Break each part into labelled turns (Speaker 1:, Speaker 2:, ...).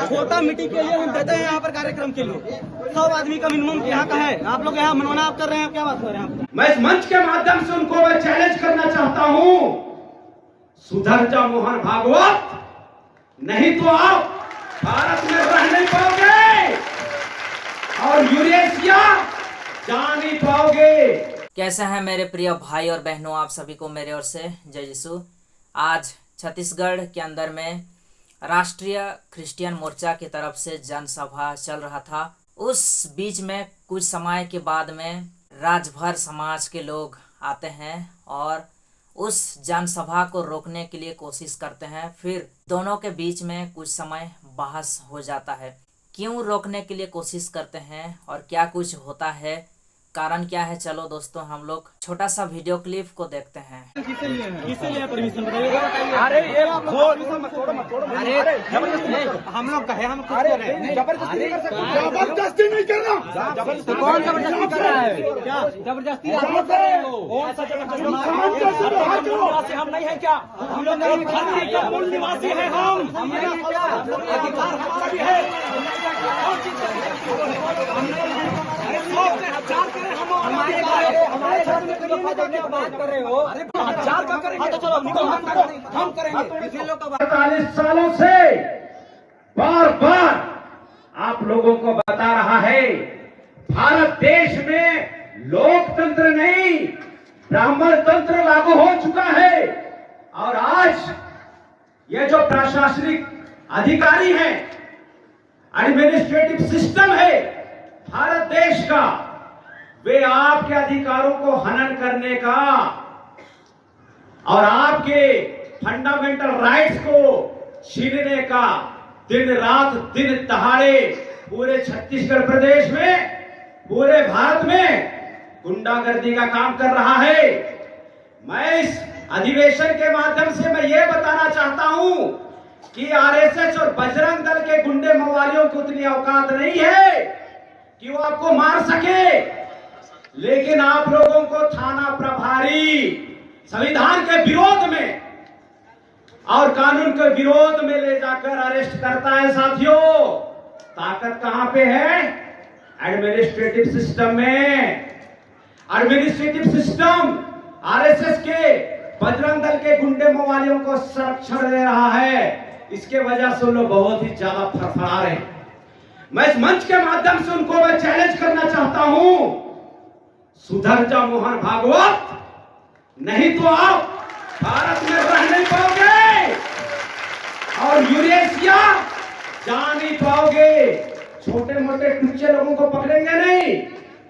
Speaker 1: छोटा मीटिंग के लिए हम देते हैं यहाँ पर कार्यक्रम के लिए 100 आदमी का मिनिमम यहाँ का है। आप लोग यहाँ मनमाना आप कर रहे हैं, क्या बात कर रहे हैं?
Speaker 2: मैं इस मंच के माध्यम से उनको मैं चैलेंज करना चाहता हूँ, सुधर जा मोहन भागवत, नहीं तो आप भारत में रह नहीं पाओगे और यूरेशिया जा नहीं पाओगे।
Speaker 3: कैसे हैं मेरे प्रिय भाई और बहनों, आप सभी को मेरे ओर से जय यीशु। आज छत्तीसगढ़ के अंदर में राष्ट्रीय क्रिश्चियन मोर्चा की तरफ से जनसभा चल रहा था। उस बीच में कुछ समय के बाद में राजभर समाज के लोग आते हैं और उस जनसभा को रोकने के लिए कोशिश करते हैं। फिर दोनों के बीच में कुछ समय बहस हो जाता है। क्यों रोकने के लिए कोशिश करते हैं और क्या कुछ होता है, कारण क्या है, चलो दोस्तों हम लोग छोटा सा वीडियो क्लिप को देखते हैं।
Speaker 1: किससे लिए परमिशन बताइए? अरे ये मत छोड़ो। अरे हम लोग कहे हम खुद कर रहे हैं।
Speaker 4: जबरदस्ती नहीं करना।
Speaker 1: जबरदस्ती कौन जबरदस्ती कर रहा है? क्या जबरदस्ती आप लोग कर रहे हो? कौन सा जबरदस्ती? हम नहीं है क्या? हम लोग मूल निवासी है। हम अधिकार हमारा भी है। हमारे बात कर रहे हो? अरे हजार का करेंगे तो चलो हम करेंगे।
Speaker 2: 45 सालों से बार बार आप लोगों को बता रहा है, भारत देश में लोकतंत्र नहीं ब्राह्मण तंत्र लागू हो चुका है। और आज ये जो प्रशासनिक अधिकारी हैं, एडमिनिस्ट्रेटिव सिस्टम है भारत देश का, वे आपके अधिकारों को हनन करने का और आपके फंडामेंटल राइट्स को छीनने का दिन रात दिन दहाड़े पूरे छत्तीसगढ़ प्रदेश में, पूरे भारत में गुंडागर्दी का काम कर रहा है। मैं इस अधिवेशन के माध्यम से मैं ये बताना चाहता हूं कि आरएसएस और बजरंग दल के गुंडे मवालियों की उतनी औकात नहीं है कि वो आपको मार सके, लेकिन आप लोगों को थाना प्रभारी संविधान के विरोध में और कानून के विरोध में ले जाकर अरेस्ट करता है। साथियों, ताकत कहां पे है? एडमिनिस्ट्रेटिव सिस्टम में। एडमिनिस्ट्रेटिव सिस्टम आरएसएस के बजरंग दल के गुंडे मवालियों को संरक्षण दे रहा है। इसके वजह से लोग बहुत ही ज्यादा फड़फड़ा रहे हैं। मैं इस मंच के माध्यम से उनको मैं चैलेंज करना चाहता हूं, सुधर जा मोहन भागवत, नहीं तो आप भारत में रह नहीं पाओगे और यूरेशिया जा नहीं पाओगे। छोटे मोटे टुच्चे लोगों को पकड़ेंगे नहीं,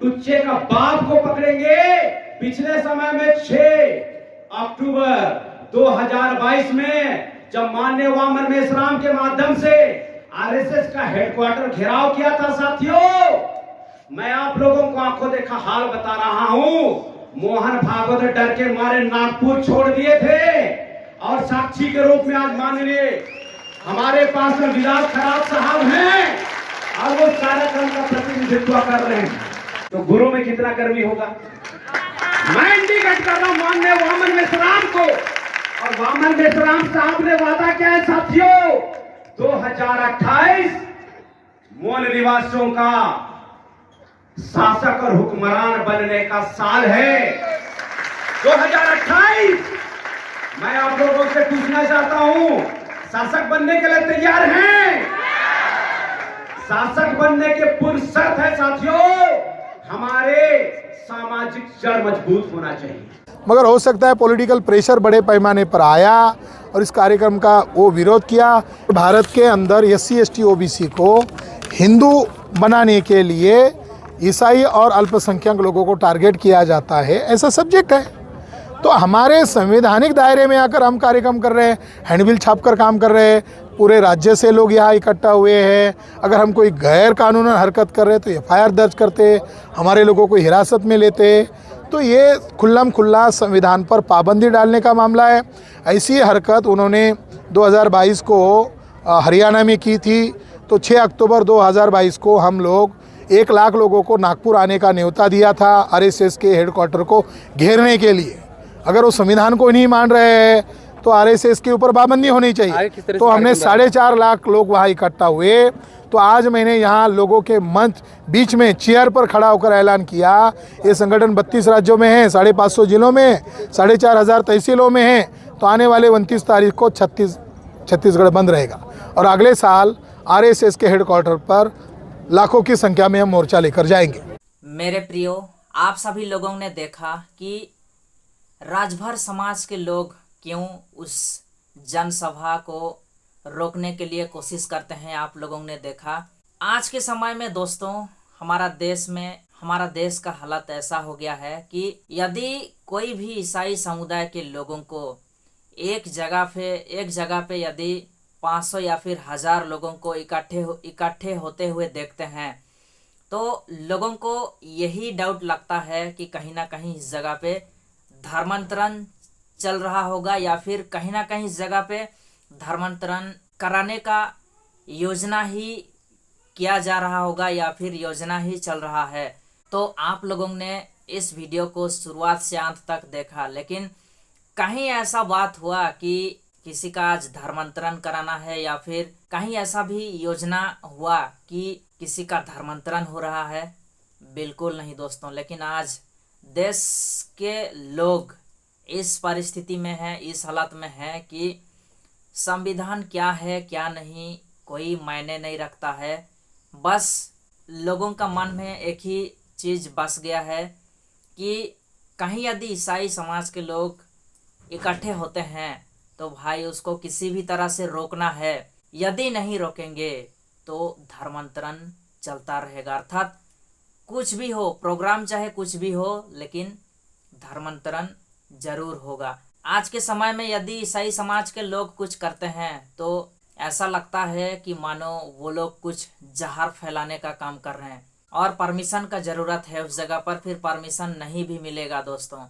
Speaker 2: टुच्चे का बाप को पकड़ेंगे। पिछले समय में 6 अक्टूबर 2022 में जब माननीय वामन मेश्राम के माध्यम से आरएसएस का हेडक्वार्टर घेराव किया था, साथियों, मैं आप लोगों को आंखों देखा हाल बता रहा हूं। मोहन भागवत डर के मारे नागपुर छोड़ दिए थे और साक्षी के रूप में आज माननीय हमारे पास में विलास खराब साहब हैं और वो कार्यक्रम का प्रतिनिधित्व कर रहे हैं। तो गुरु में कितना गर्मी होगा। मैं इंडिकेट कर रहा हूं माननीय वामन मेश्राम को, और वामन मेश्राम साहब ने वादा किया है साथियों, 2028 मूल निवासियों का शासक और हुक्मरान बनने का साल है। 2028 मैं आप लोगों से पूछना चाहता हूं, शासक बनने के लिए तैयार हैं? शासक बनने के पूर्व शर्त है साथियों, हमारे सामाजिक जड़ मजबूत होना चाहिए।
Speaker 4: मगर हो सकता है पॉलिटिकल प्रेशर बड़े पैमाने पर आया और इस कार्यक्रम का वो विरोध किया। भारत के अंदर SC ST OBC को हिंदू बनाने के लिए ईसाई और अल्पसंख्यक लोगों को टारगेट किया जाता है, ऐसा सब्जेक्ट है। तो हमारे संवैधानिक दायरे में आकर हम कार्यक्रम कर रहे हैं, हैंडबिल छापकर काम कर रहे हैं, पूरे राज्य से लोग यहाँ इकट्ठा हुए हैं। अगर हम कोई गैर कानूनी हरकत कर रहे तो FIR दर्ज करते, हमारे लोगों को हिरासत में लेते। तो ये खुल्लम खुल्ला संविधान पर पाबंदी डालने का मामला है। ऐसी हरकत उन्होंने 2022 को हरियाणा में की थी। तो 6 अक्टूबर 2022 को हम लोग 1 लाख लोगों को नागपुर आने का न्योता दिया था आरएसएस के हेडक्वार्टर को घेरने के लिए। अगर वो संविधान को नहीं मान रहे हैं तो आरएसएस के ऊपर पाबंदी होनी चाहिए। तो हमने 4.5 लाख लोग वहाँ इकट्ठा हुए। तो आज मैंने यहाँ लोगों के मंच बीच में चेयर पर खड़ा होकर ऐलान किया, ये संगठन 32 राज्यों में है, 550 जिलों में, 4,500 तहसीलों में है। तो आने वाले 29 तारीख को छत्तीसगढ़ बंद रहेगा और अगले साल आरएसएस के हेडक्वार्टर पर लाखों की संख्या में हम मोर्चा लेकर जाएंगे।
Speaker 3: मेरे प्रियो, आप सभी लोगों ने देखा कि राजभर समाज के लोग क्यों उस जनसभा को रोकने के लिए कोशिश करते हैं। आप लोगों ने देखा आज के समय में दोस्तों, हमारा देश का हालत ऐसा हो गया है कि यदि कोई भी ईसाई समुदाय के लोगों को एक जगह पे यदि 500 या फिर 1000 लोगों को इकट्ठे होते हुए देखते हैं तो लोगों को यही डाउट लगता है कि कहीं ना कहीं इस जगह पे धर्मांतरण चल रहा होगा या फिर कहीं ना कहीं इस जगह पे धर्मांतरण कराने का योजना ही किया जा रहा होगा या फिर योजना ही चल रहा है। तो आप लोगों ने इस वीडियो को शुरुआत से अंत तक देखा, लेकिन कहीं ऐसा बात हुआ कि किसी का आज धर्मांतरण कराना है या फिर कहीं ऐसा भी योजना हुआ कि किसी का धर्मांतरण हो रहा है? बिल्कुल नहीं दोस्तों। लेकिन आज देश के लोग इस परिस्थिति में है, इस हालत में है कि संविधान क्या है क्या नहीं कोई मायने नहीं रखता है। बस लोगों का मन में एक ही चीज़ बस गया है कि कहीं यदि ईसाई समाज के लोग इकट्ठे होते हैं तो भाई उसको किसी भी तरह से रोकना है। यदि नहीं रोकेंगे तो धर्मांतरण चलता रहेगा, अर्थात कुछ भी हो, प्रोग्राम चाहे कुछ भी हो, लेकिन धर्मांतरण जरूर होगा। आज के समय में यदि ईसाई समाज के लोग कुछ करते हैं तो ऐसा लगता है कि मानो वो लोग कुछ जहर फैलाने का काम कर रहे हैं और परमिशन का ज़रूरत है उस जगह पर, फिर परमिशन नहीं भी मिलेगा। दोस्तों,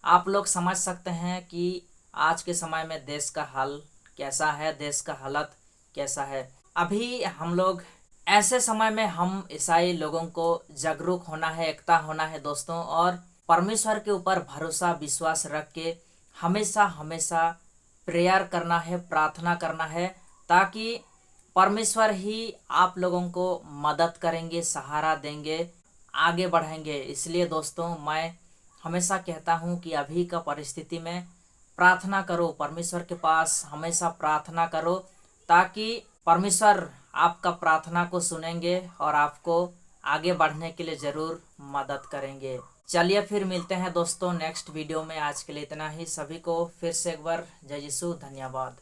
Speaker 3: आप लोग समझ सकते हैं कि आज के समय में देश का हाल कैसा है, देश का हालत कैसा है। अभी हम लोग ऐसे समय में हम ईसाई लोगों को जागरूक होना है, एकता होना है दोस्तों, और परमेश्वर के ऊपर भरोसा विश्वास रख के हमेशा प्रेयर करना है, प्रार्थना करना है, ताकि परमेश्वर ही आप लोगों को मदद करेंगे, सहारा देंगे, आगे बढ़ेंगे। इसलिए दोस्तों मैं हमेशा कहता हूँ कि अभी का परिस्थिति में प्रार्थना करो, परमेश्वर के पास हमेशा प्रार्थना करो, ताकि परमेश्वर आपका प्रार्थना को सुनेंगे और आपको आगे बढ़ने के लिए ज़रूर मदद करेंगे। चलिए फिर मिलते हैं दोस्तों नेक्स्ट वीडियो में। आज के लिए इतना ही। सभी को फिर से एक बार जय यीशु, धन्यवाद।